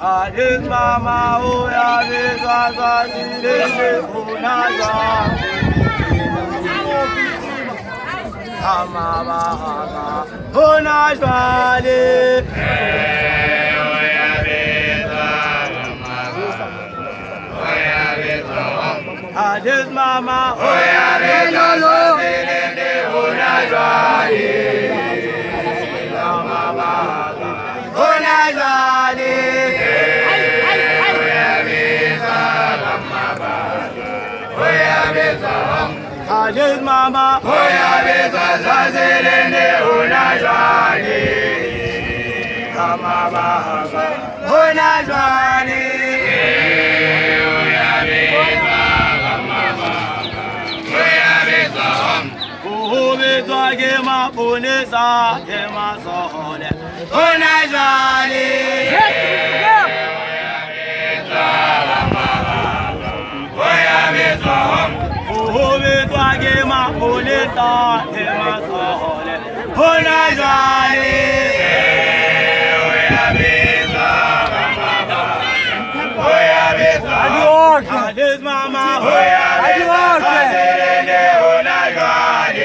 His mama, oh, yeah, this was mama, oh, His mama, hoya beza zazilende unajwani, kama baba unajwani, hoya beza kama baba, hoya beza uhubizwa gema punisa gema sohole unajwani, hoya beza kama baba, hoya beza Gema Punita, Gema Sole, Punajani, Oya Bisa, Oya Bisa, Adis Mama, Oya Bisa, Adilene, Punajani,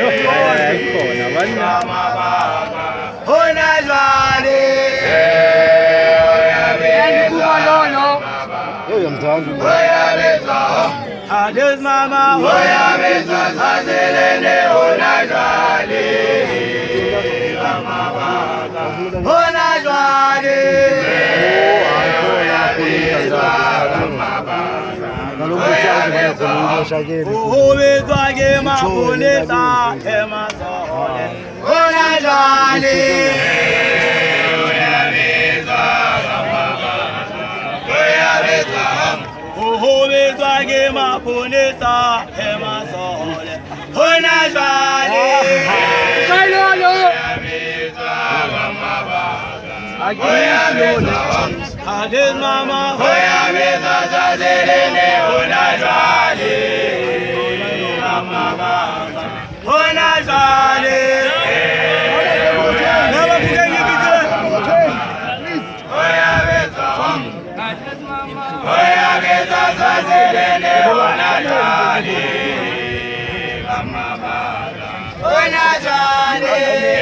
Mama Baba, Punajani, Oya Bisa, Oya Bisa. Adis mama, hoya beza zazilene unajwali, mama baba unajwali, hoya beza mama baba, hoya beza uhubizwa gema punisa gema sohole unajwali, hoya beza mama baba, hoya beza uhubizwa gema punisa gema sohole unajwali, kailolo beza mama baba, hoya beza Adis mama, hoya beza zazilene unajwali, mama baba unajwali, hoya beza hoya beza zazilene unajwali, mama baba unajwali.